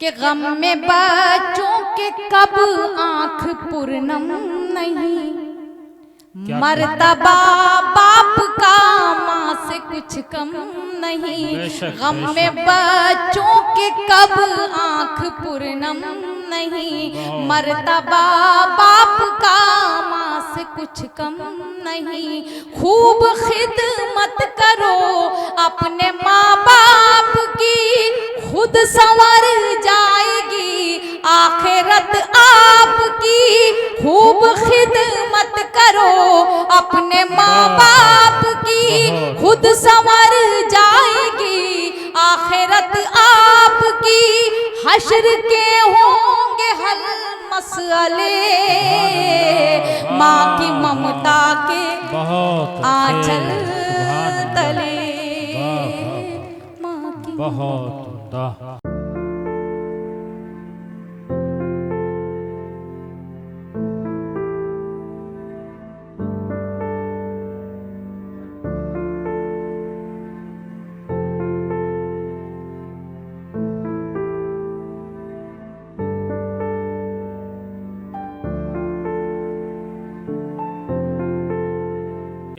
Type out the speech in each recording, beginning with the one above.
कि गम में बच्चों के कब आंख पूर्णम नहीं, मर्तबा बाप का माँ से कुछ कम नहीं। गम में बच्चों के कब आंख पूर्णम नहीं, मर्तबा बाप का माँ से कुछ कम नहीं। खूब खिदमत करो अपने माँ बाप की, खुद संवर जाएगी आखिरत आपकी। खूब खिदमत करो अपने माँ बाप की, खुद संवर जाएगी आखिरत आपकी। हश्र के होंगे हल मसले, माँ की ममता के आंचल तले, माँ की बहुत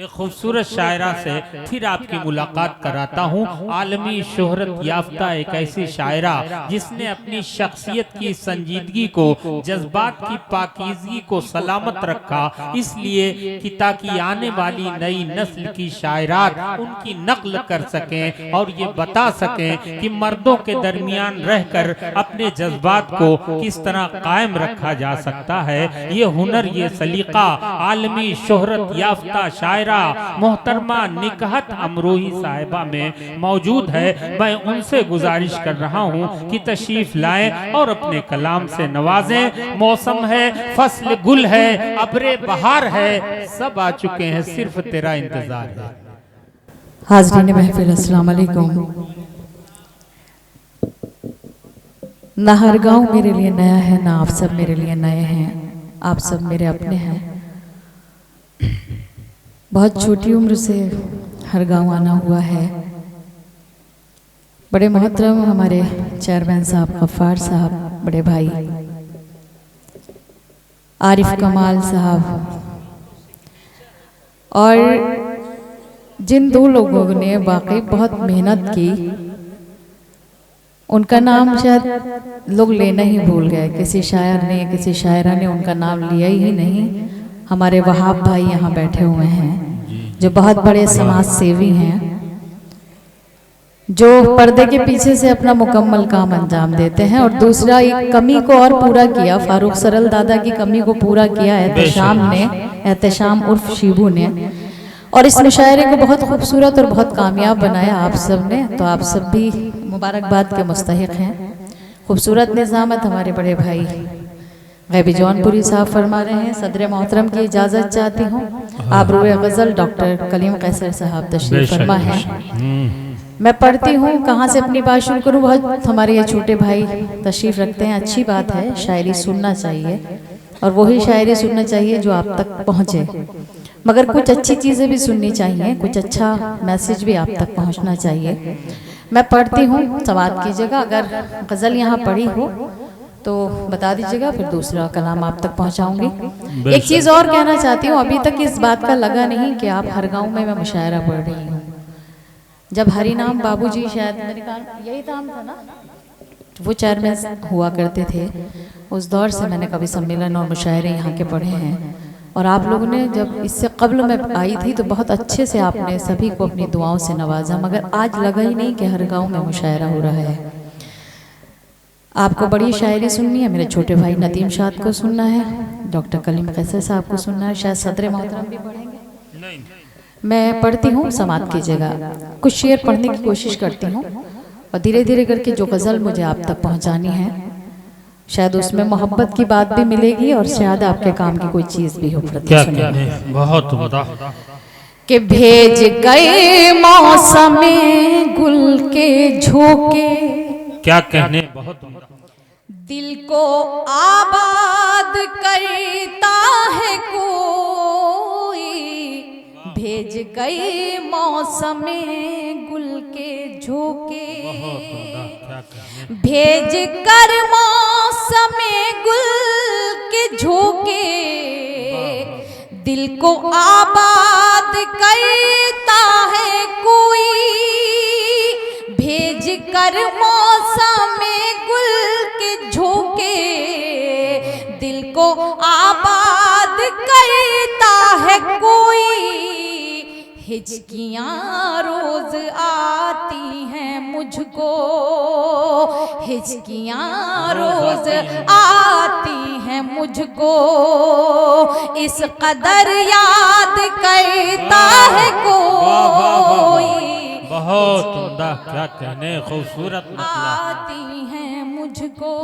एक खूबसूरत शायरा से फिर आपकी मुलाकात कराता हूँ। आलमी शोहरत याफ्ता एक ऐसी शायरा जिसने अपनी शख्सियत की संजीदगी को, जज्बात की पाकीज़गी को सलामत रखा, इसलिए कि ताकि आने वाली नई नस्ल की शायरात उनकी नकल कर सकें और ये बता सकें कि मर्दों के दरमियान रहकर अपने जज्बात को किस तरह कायम रखा जा सकता है। ये हुनर, ये सलीका आलमी शोहरत याफ्ता शायरा मोहतरमा निकहत अमरोही साहिबा में मौजूद है। मैं उनसे गुजारिश कर रहा हूँ कि तशरीफ लाएं और अपने कलाम से नवाजें। मौसम है, फसल गुल है, अब्रे बहार है, सब आ चुके हैं, सिर्फ तेरा इंतजार है। हाज़रीन महफिल, अस्सलाम वालेकुम। ना हर गाँव मेरे लिए नया है, ना आप सब मेरे लिए नए हैं, आप सब मेरे अपने हैं। बहुत छोटी उम्र से हर गांव आना हुआ है। बड़े मोहतरम हमारे चेयरमैन साहब गफ्फार साहब, बड़े भाई आरिफ कमाल साहब, और जिन दो लोगों ने वाकई बहुत मेहनत की, उनका नाम शायद लोग लेना ही भूल गए। किसी शायर ने, किसी शायरा ने उनका नाम लिया ही नहीं। हमारे वहाब भाई यहाँ बैठे हुए हैं जो बहुत बड़े समाज सेवी हैं, जो पर्दे के पीछे से अपना मुकम्मल काम अंजाम देते हैं। और दूसरा, एक कमी को और पूरा किया, फारूक सरल दादा की कमी को पूरा किया एहतशाम ने, एहतशाम उर्फ शिबू ने, और इस मुशायरे को बहुत खूबसूरत और बहुत कामयाब बनाया आप सब ने। तो आप सब भी मुबारकबाद के मुस्तहिक हैं। खूबसूरत निज़ामत हमारे बड़े भाई गैबी जौनपुरी साहब फरमा रहे हैं। सदर मोहतरम की इजाज़त चाहती हूँ। आबरूए गज़ल डॉक्टर कलीम कैसर साहब तशरीफ़ फरमा है। मैं पढ़ती हूँ, कहाँ से अपनी बात शुरू करूँ। बहुत हमारे ये छोटे भाई तशरीफ़ रखते हैं, अच्छी बात है, शायरी सुनना चाहिए और वही शायरी सुनना चाहिए जो आप तक पहुँचे। मगर कुछ अच्छी चीज़ें भी सुननी चाहिए, कुछ अच्छा मैसेज भी आप तक पहुँचना चाहिए। मैं पढ़ती हूँ, समात कीजिएगा। अगर गज़ल यहाँ पढ़ी हो तो बता दीजिएगा, फिर दूसरा कलाम आप तक पहुँचाऊँगी। एक चीज़ और कहना चाहती हूँ, अभी तक इस बात का लगा नहीं कि आप हर गाँव में मैं मुशायरा पढ़ रही हूँ। जब हरिनाम बाबूजी, शायद मेरे ख्याल यही नाम था ना, वो चेयरमैन हुआ करते थे, उस दौर से मैंने कभी सम्मेलन और मुशायरे यहाँ के पढ़े हैं। और आप लोगों ने जब इससे कब्ल में आई थी तो बहुत अच्छे से आपने सभी को अपनी दुआओं से नवाजा, मगर आज लगा ही नहीं कि हर गांव में मुशायरा हो रहा है। आपको बड़ी शायरी सुननी है, मेरे छोटे भाई नदीम शाद को सुनना है, डॉक्टर कलीम कैसर साहब को सुनना है, शायद सदर मोहतरम भी पढ़ेंगे। मैं पढ़ती हूँ, समात कीजिएगा। कुछ शेर पढ़ने की कोशिश करती हूँ और धीरे धीरे करके जो गज़ल मुझे आप तक पहुँचानी है, शायद उसमें मोहब्बत की बात भी मिलेगी और शायद आपके काम की कोई चीज़ भी हो। क्या कहने, बहुत कि भेज गए मौसम गुल के झोंके, क्या कहने, बहुत दिल को आबाद करता है कोई। भेज गए मौसम गुल के झोंके, भेज कर मौसमे गुल के झोंके, दिल को आबाद करता है कोई। भेज कर मौसमे गुल के झोंके, दिल को आबाद करता है कोई। हिचकियाँ रोज आती हैं मुझको, हिचकियाँ रोज आती हैं मुझको। इस कदर याद करता है कोई। बहुत उम्दा, क्या कहने, खूबसूरत मतलब आती हैं मुझको,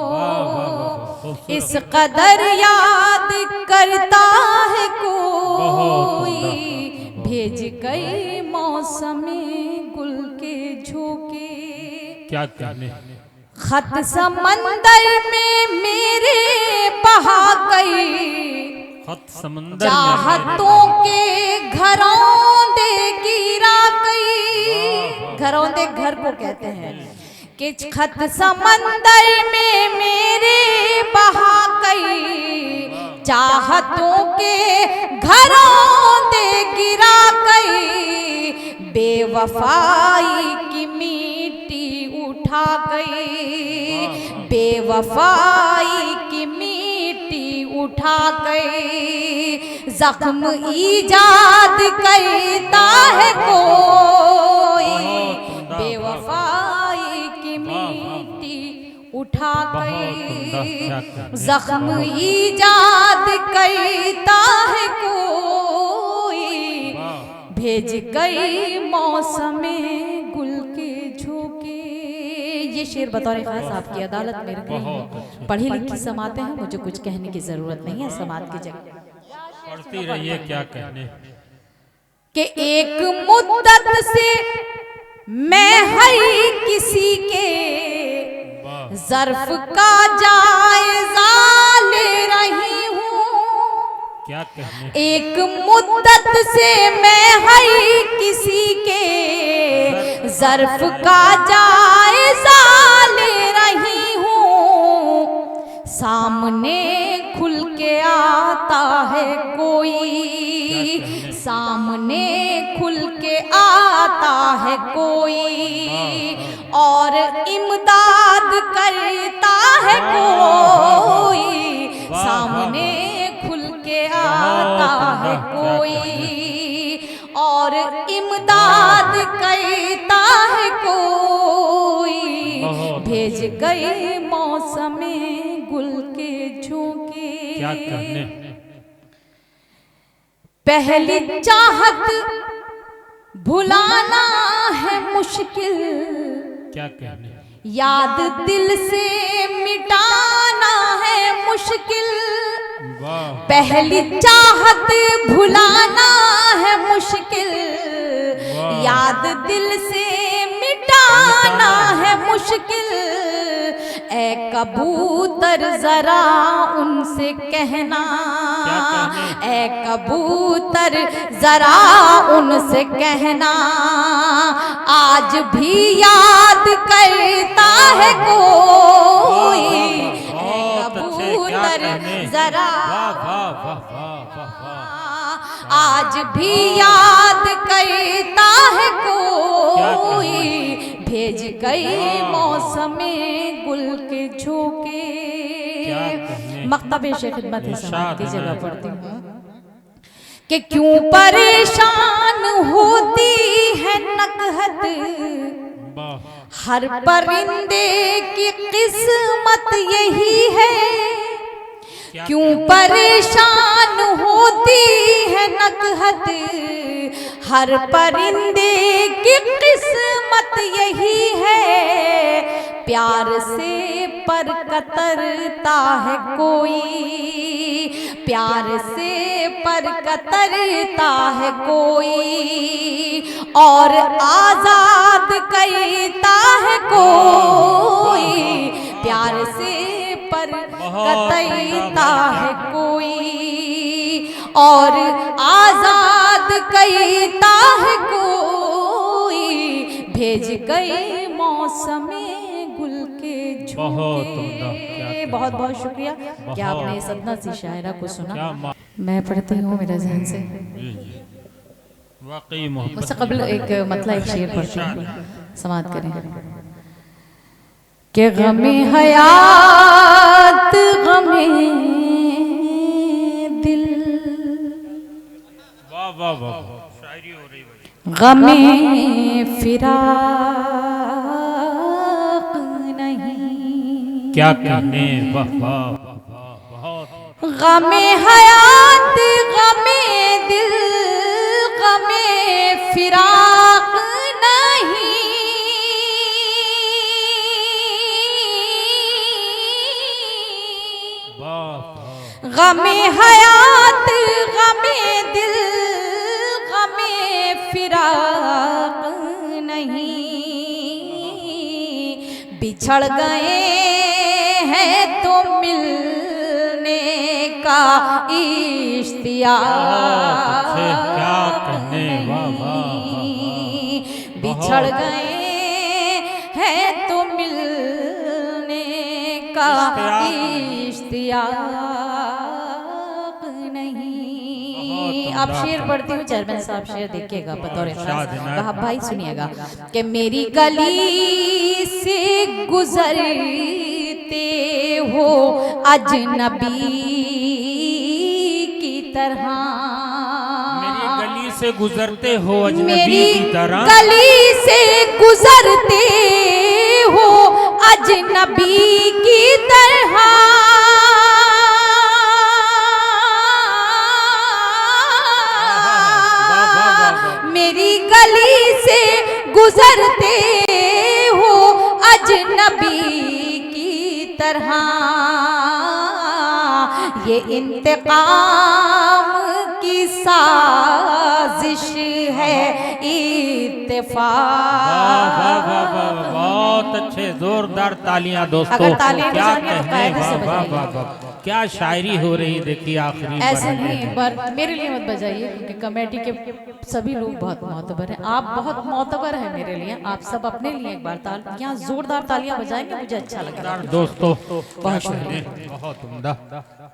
इस कदर याद करता है कोई। भेज गई मौसमी गुल के झोंके, क्या कहने। खत समंदर में मेरे बहा गई, खत समंदर चाहतों के घरौंदे गिरा गई। घरौंदे घर को कहते हैं कि खत समंदर में मेरे बहा गई, चाहतों के घरौंदे गिरा गई। बेवफाई की मिट्टी उठा गई, बेवफाई की मिट्टी उठा गई। जख्म ईजाद करता है कोई, बेवफाई की मिट्टी उठा गई। जख्म ईजाद करता है कोई। भेज गई मौसमे गुल के झोंके। ये शेर बतौर खास आपकी अदालत में रख रही हूँ। पढ़ी लिखी समाते हैं, मुझे कुछ कहने की जरूरत नहीं है। समात की जगह पढ़ती रहिए, क्या कहने। कि एक मुद्दत से मैं हई किसी के ज़र्फ का जायजा ले रही हूँ। क्या कहने। एक मुद्दत से मैं हई किसी के ज़र्फ का जायजा ले रही हूँ। सामने खुल के आता है कोई, सामने खुल के आता है कोई, और इमदाद करता है कोई। सामने खुल के आता है कोई, और इमदाद करता है कोई। भेज गई मौसमे गुल के झोंके। क्या कहने। पहली चाहत भुलाना है मुश्किल, क्या कहने। याद दिल से मिटाना है मुश्किल। पहली चाहत भुलाना है मुश्किल, याद दिल से मिटाना है मुश्किल। ए कबूतर जरा उनसे कहना, ए कबूतर जरा उनसे कहना, आज भी याद करता है कोई। ए कबूतर जरा आज भी याद करता है कोई। भेज गई मौसमे गुल के झोंके। मक्तबे से खिदमत समात की जगह पढ़ती हूँ कि क्यों परेशान होती है नकहत, हर परिंदे की किस्मत यही है। क्यों परेशान होती है नकहत, हर परिंदे की किस्मत यही है। प्यार से पर कतरता है कोई, प्यार से पर कतरता है कोई, और आजाद करता है कोई। प्यार से पर कतरता है कोई, और आजाद करता है कोई। भेज गई मौसमे गुल के बहुत उम्दा, क्या के बहुत बहुत शुक्रिया कि आपने इस अदना सी शायरा को क्या सुना। मैं पढ़ती हूँ मेरे जहन से, जी जी वाकई मोहब्बत उससे कबल एक मतलब एक शेर पढ़ती हूँ, समाप्त करें कि गमे हयात गमे दिल, वाह वाह वाह शायरी हो रही भाई। गमे फिराक नहीं, क्या कहने, वाह वाह वाह वाह बहुत गमे हयात गमे दिल, गमे फिराक नहीं, वाह वाह गमे हयात गमे दिल, गमे फिराक नहीं, बिछड़ गए हैं तो मिलने का इश्तियाक बहुत अच्छे, क्या कहने, वाह वाह वाह वाह बिछड़ गए हैं तो मिलने का इश्तियाक नहीं। अब शेर पढ़ती हूँ, चेयरमैन साहब शेर देखिएगा बतौर खास भाई सुनिएगा कि मेरी गली से गुजरते हो अजनबी की तरह, मेरी गली से गुजरते हो अजनबी मेरी की तरह, गली से गुजरते हो अजनबी की तरह, मेरी गली से गुजरते हो अजनबी की तरह, ये इंतकाम की साजिश है इत्तेफाक। वाह वाह वाह वाह बहुत अच्छे, जोरदार तालियां दोस्तों, अगर तालियां क्या बजानी है तो कहने, कायदे से वाह वाह बजाइए। वाह वाह क्या शायरी हो रही, देखिए आखिरी ऐसे मरहले नहीं, में। एक बार मेरे लिए मत बजाइए क्योंकि कमेटी के सभी लोग बहुत मोतबर हैं, आप बहुत मोतबर हैं मेरे लिए, आप सब अपने लिए एक बार तालियां, जोरदार तालियां बजाएंगे, मुझे अच्छा लगेगा दोस्तों बहुत शुक्रिया। बहुत उम्दा,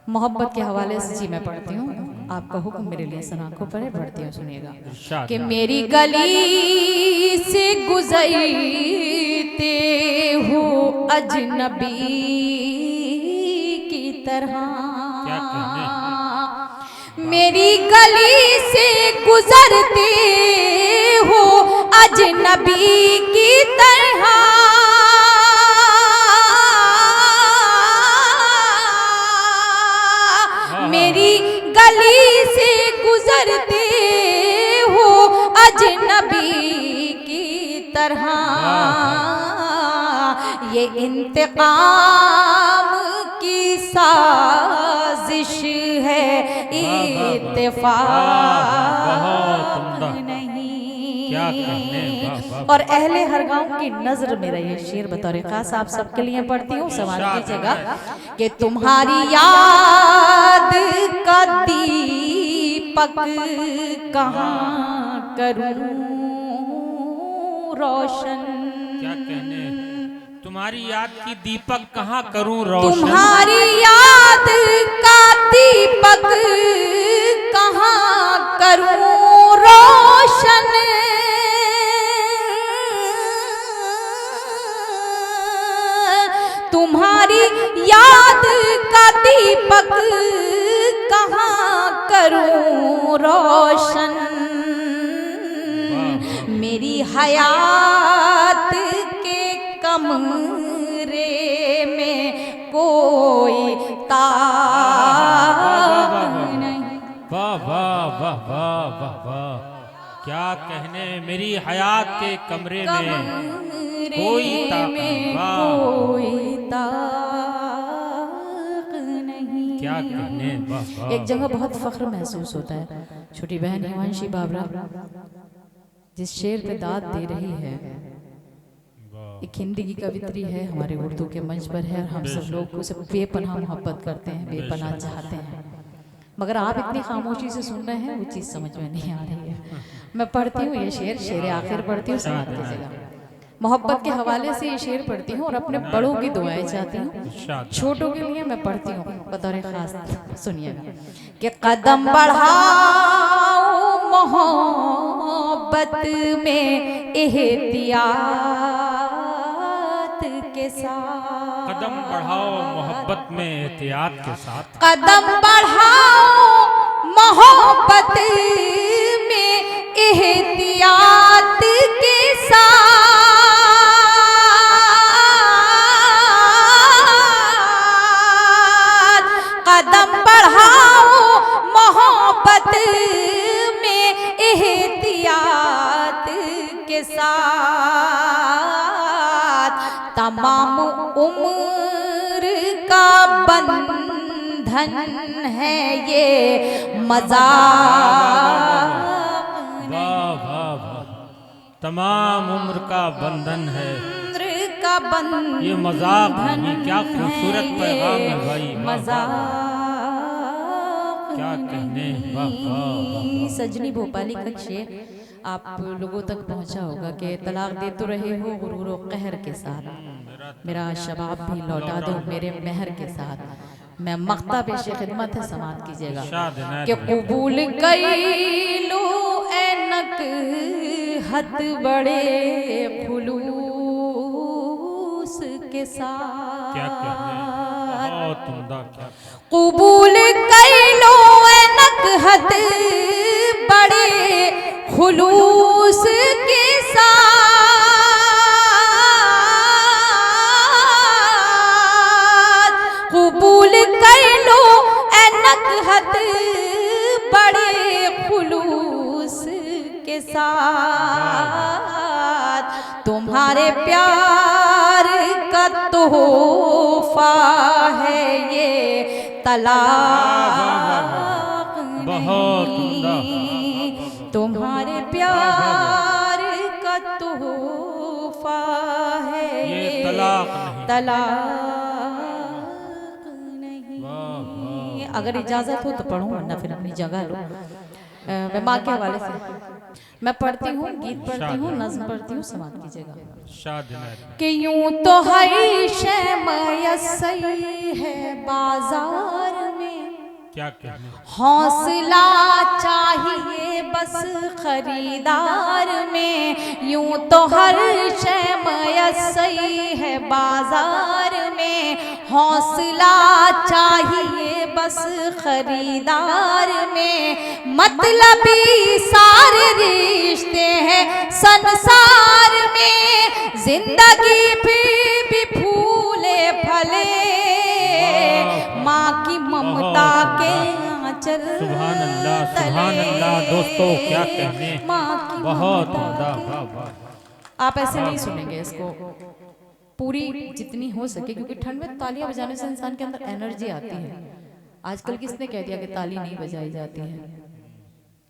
मोहब्बत के हवाले से जी मैं पढ़ती हूँ, आपका हुक्म मेरे लिए सनाखों पर है, पढ़ती हूँ सुनिएगा इरशाद। कि मेरी गली से गुजरते हो अजनबी की तरह, क्या कहने, मेरी गली से गुजरते हो अजनबी की तरह, मेरी गली से गुजरते हो अजनबी की तरह, ये इंतकाम की साजिश है इत्तेफाक नहीं। क्या कहने, वाह वाह और अहले हर गांव की नजर मेरा ये शेर बतौर खास आप सबके लिए पढ़ती हूँ, सवाल कीजिएगा कि तुम्हारी याद का दीपक कहाँ करूं रोशन, क्या कहने, तुम्हारी याद की दीपक कहाँ करूं रोशन, तुम्हारी याद का दीपक कहाँ करूं रोशन, तुम्हारी याद का दीपक कहाँ करूं रोशन, मेरी हयात के कमरे में कोई तार नहीं, वाह वाह वाह वाह वाह वाह क्या कहने, मेरी हयात के कमरे में कोई ताक नहीं, वाह कोई ताक नहीं। क्या कहने, वाह वाह एक जगह बहुत फख्र महसूस होता है, छोटी बहन हिमांशी बाबरा जिस शेर पे दाद दे रही है, एक हिंदी की कवित्री है, हमारे उर्दू के मंच पर है, और हम सब लोग उसे बेपनाह मोहब्बत करते हैं, बेपनाह चाहते हैं, मगर आप इतनी खामोशी से सुन रहे हैं, वो चीज़ समझ में नहीं आ रही है। मैं पढ़ती हूँ ये शेर, शेर आखिर पढ़ती हूँ, समाप्त कीजिएगा। मोहब्बत के हवाले से ये शेर पढ़ती हूँ और अपने बड़ों की दुआएं चाहती हूँ, इरशाद। छोटों के लिए मैं पढ़ती हूँ बतौर खास। सुनिएगा कि कदम बढ़ाओ मोहब्बत में एहतियात के साथ, कदम बढ़ाओ मोहब्बत में एहतियात के साथ, कदम बढ़ाओ मोहब्बत में एहतियात के साथ, कदम बढ़ाओ मोहब्बत में एहतियात के साथ, तमाम उम्र का बंधन है ये मजाक वाह वाह वाह, तमाम उम्र का बंधन है उम्र का बंधन ये मजाक नहीं। क्या खूबसूरत पैगाम है भाई, वाह, मजाक क्या कहने, वाह वाह वाह। सजनी भोपाली का शेर आप लोगों तक पहुंचा होगा कि तलाक दे तो रहे हो गुरूर व कहर के साथ, मेरा शबाब भी लौटा दो मेरे मेहर के साथ। मैं मख्ता पेश खिदमत है, समात कीजिएगा इरशाद है। कि कबूल कैलू ऐनक हद बड़े खुलूस के साथ, क्या कहने, बहुत उम्दा, क्या कबूल कैलो ऐनक हद बड़े खुलूस के साथ, कबूल कैलो ऐनक हद बड़े खुलूस के साथ, तुम्हारे प्यार का तोहफा है ये तलाक बहुत उम्दा। नहीं, तुम्हारे प्यार का तोहफा है ये तलाक नहीं। तलाक नहीं। वाह, अगर इजाजत हो तो पढ़ूं, वरना फिर अपनी जगह लो। मैं माँ के हवाले से मैं पढ़ती हूँ, गीत पढ़ती हूँ, नज्म पढ़ती हूँ, समाप्त कीजिएगा शाद कि यूं तो हर शय मयस्सर है बाजार में, क्या कहने, हौसला चाहिए बस खरीदार में, यूं तो हर शय मयस्सर है बाजार में, हौसला चाहिए बस खरीदार में, मतलबी सारे रिश्ते हैं संसार में, जिंदगी फिर भी फूले फले माँ की ममता के आंचल सुभान अल्लाह, सुभान अल्लाह। दोस्तों क्या कहने, माँ की बहुत ममता उम्दा, के। वाह वाह। आप ऐसे नहीं सुनेंगे इसको पूरी जितनी हो सके, क्योंकि ठंड में तालियां बजाने से इंसान के अंदर एनर्जी आती है। आजकल किसने कह दिया कि ताली नहीं बजाई जाती है?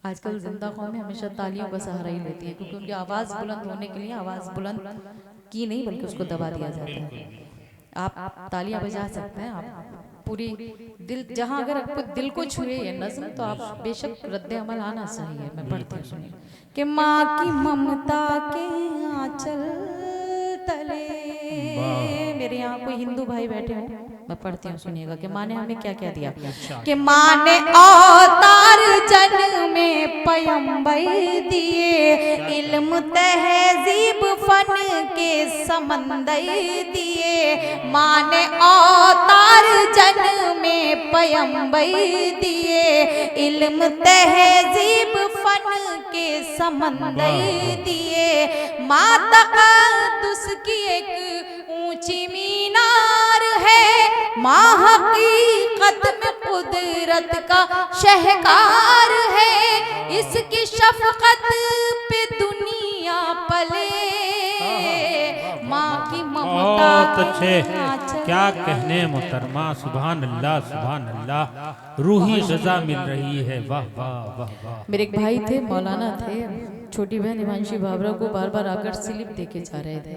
आजकल जिंदा कौमें हमेशा तालियों का सहारा ही लेती है, क्योंकि उनकी आवाज़ बुलंद होने के लिए आवाज़ बुलंद की नहीं बल्कि उसको दबा दिया जाता है। आप तालियां बजा सकते हैं, आप पूरी दिल, जहां अगर आपको दिल को छुए ये नज़्म तो आप बेशक रद्द अमल आना चाहिए। मैं पढ़ती हूँ, सुनिए कि माँ की ममता के आंचल तले, मेरे यहाँ कोई हिंदू भाई बैठे हो, मैं पढ़ती हूँ, सुनिएगा कि माँ ने हमें क्या क्या दिया। कि माँ ने अवतार जन्म में पैगंबर दिए, इल्म तहजीब फन के समंदर दिए, माँ ने अवतार जन्म में पैगंबर दिए, इल्म तहजीब फन के समंदर दिए, माँ तक़द्दुस की एक ऊंची मीनार है, माँ हकीकत में कुदरत का शहकार है, इसकी शफकत पे दुनिया पले, माँ की ममता बहुत अच्छे, के आंचल क्या कहने मोहतरमा, सुभान अल्लाह, सुभान अल्लाह। रूही ग़िज़ा मिल रही है, वाह वाह वाह वाह। मेरे एक भाई थे, मौलाना थे, छोटी बहन हिमांशी भावरा को बार बार आकर स्लिप देके जा रहे थे।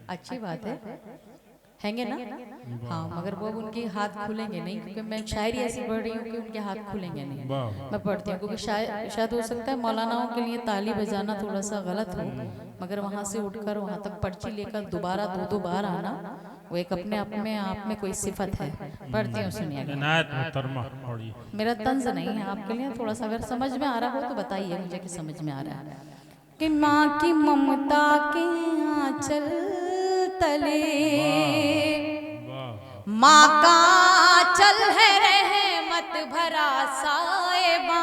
अच्छी बात हैंगे ना, हाँ, मगर वो अब उनके हाथ खुलेंगे नहीं, क्योंकि मैं शायरी ऐसी पढ़ रही हूँ कि उनके हाथ खुलेंगे नहीं। मैं पढ़ती हूँ क्योंकि शायद हो सकता है मौलानाओं के लिए ताली बजाना थोड़ा सा गलत हो, मगर वहाँ से उठकर वहाँ तक पर्ची लेकर दोबारा दो बार आना, वो एक अपने आप में कोई सिफत है। पढ़ती हूँ, सुनिएगा। इनायत मोहतरमा पढ़िए। मेरा तंज नहीं है आपके लिए, थोड़ा सा अगर समझ में आ रहा हो तो बताइए मुझे कि समझ में आ रहा है। कि माँ की ममता के आंचल तले, माँ का आंचल है रहमत भरा साएबा,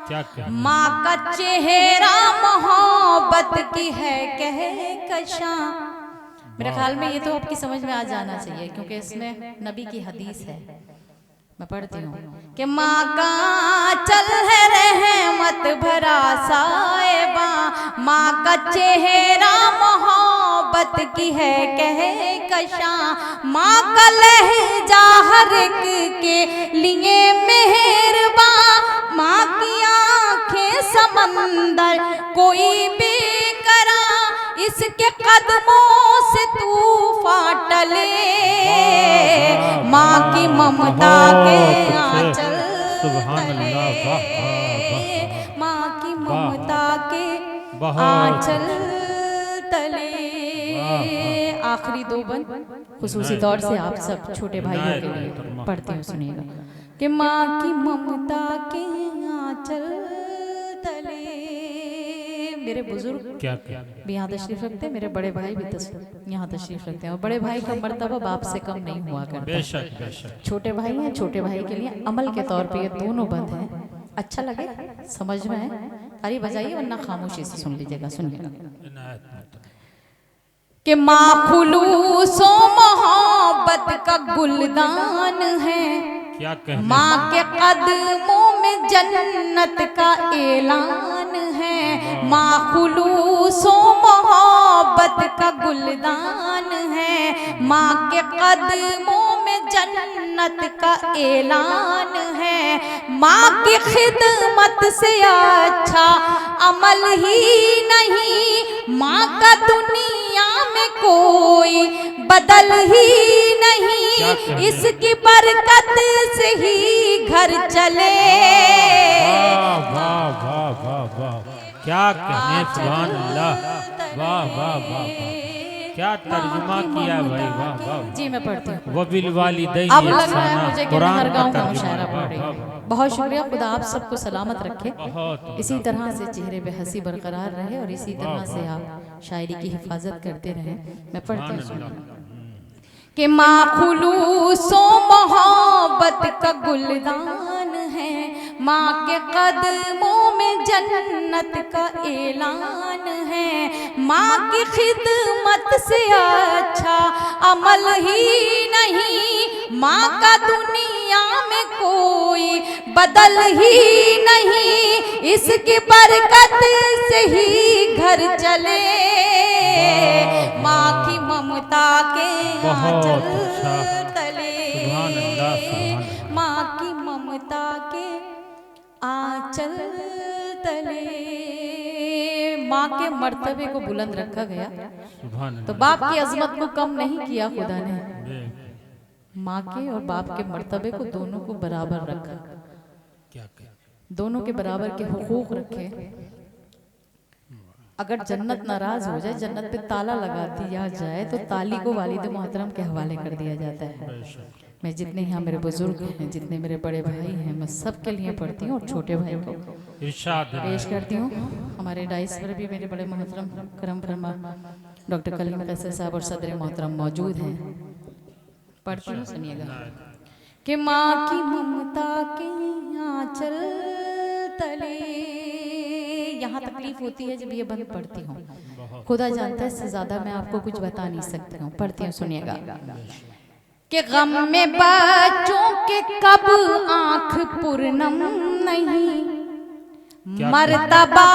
क्या क्या माँ का चेहरा मोहब्बत की है कह कशा। मेरे ख्याल में ये तो आपकी समझ में आ जाना चाहिए, क्योंकि इसमें नबी की हदीस है। मैं पढ़ती हूँ कि माँ का आंचल है रहमत भरा साएबा, माँ का चेहरा मोहब्बत की है कह कशा, माँ का लहजा हर एक के लिए मेहरबा, माँ की आंखें समंदर कोई बेकरा, इसके कदमों से तूफान टले, माँ की ममता के आंचल तले, माँ की ममता के आंचल तले। आखिरी दो बंद खुसूसी तौर से आप सब छोटे भाइयों के लिए पढ़ती हूँ, सुनिएगा। कि माँ की ममता के आंचल तले। मेरे बुजुर्ग क्या क्या भी यहाँ तशरीफ रखते हैं, मेरे बड़े भाई भी यहाँ तशरीफ रखते हैं, और बड़े भाई का मर्तबा बाप से कम नहीं हुआ करता। बेशक बेशक। छोटे भाई हैं, छोटे भाई के लिए अमल के तौर पे ये दोनों बंद हैं। अच्छा लगे, समझ में है, ताली बजाइए, वरना खामोशी से सुन लीजिएगा। सुनिएगा इनायत मोहतरमा। कि माँ खुलूसो मोहब्बत का गुलदान है, क्या कहने माँ के कदमों में जन्नत का ऐलान है, माँ खुलूसो मोहब्बत का गुलदान है, माँ के कदमों में जन्नत का ऐलान है, माँ की खिदमत से अच्छा अमल ही नहीं, माँ का दुनिया में कोई बदल ही नहीं, इसकी बरकत से ही घर चले। वाह वाह वाह वाह वाह, क्या कहने, सुभान अल्लाह, वाह वाह वाह, क्या तर्जुमा किया भाई, वाह वाह। जी मैं पढ़ती हूँ। वबिल वालिदैन अब लग रहा है मुझे कि मैं हर गाँव का तर्जुमा। मुशायरा पढ़ रही हूँ। बहुत शुक्रिया, खुदा आप सबको सलामत रखे, बहुत इसी तरह से चेहरे पे हंसी बरकरार रहे, और इसी तरह से आप शायरी की हिफाजत करते रहें। मैं पढ़ती हूँ कि माँ खुलूसो मोहब्बत का गुलदान है, माँ के कदमों में जन्नत का ऐलान है, माँ की खिदमत से अच्छा अमल ही नहीं, माँ का दुनिया में कोई बदल ही नहीं, इसकी बरकत से ही घर चले, माँ की ममता के आंचल तले, माँ की ममता के आंचल तले। माँ के मर्तबे को बुलंद रखा गया, सुभान तो बाप की अजमत को कम नहीं किया खुदा ने, माँ के और बाप के मर्तबे को दोनों को बराबर रखा, क्या क्या दोनों के बराबर के हुकूक रखे। अगर जन्नत नाराज हो जाए, जन्नत पे ताला लगा दिया जाए, तो ताली को वालिद मोहतरम के हवाले कर दिया जाता है। मैं जितने यहाँ मेरे बुजुर्ग हैं, जितने मेरे बड़े भाई हैं, मैं सबके लिए पढ़ती हूँ, और छोटे भाई को इरशाद पेश करती हूँ। हमारे डाइस पर भी मेरे बड़े मोहतरम करम फरमा डॉक्टर कलीम कैसर साहब और सदर मोहतरम मौजूद हैं। पढ़ती हूँ, सुनिएगा। कि माँ की ममता के आंचल तले। यहाँ तकलीफ होती है जब ये बंद पढ़ती हूँ, खुदा जानता है, इससे ज्यादा मैं आपको कुछ बता नहीं सकती हूँ। पढ़ती हूँ, सुनिएगा। कि गम में बच्चों के कब आंख पूर्णम नहीं, मर्तबा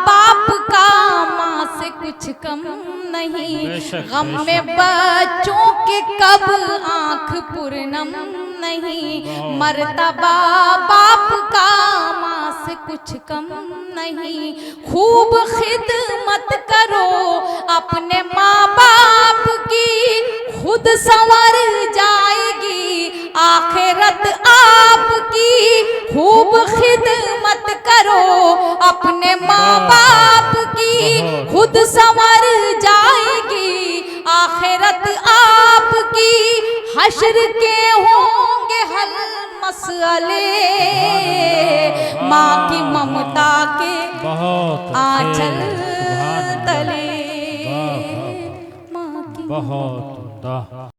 बाप का माँ से कुछ कम नहीं, गम में बच्चों के कब आंख पूर्णम नहीं, मर्तबा बाप का माँ से कुछ कम नहीं, खूब खिदमत करो अपने माँ बाप की, खुद संवर जाएगी आखिरत आपकी, खूब खिदमत मत करो अपने माँ बाप की, खुद संवर जाएगी आखिरत आपकी। हश्र के होंगे हल मसले, माँ की ममता के आंचल तले, माँ की बहुत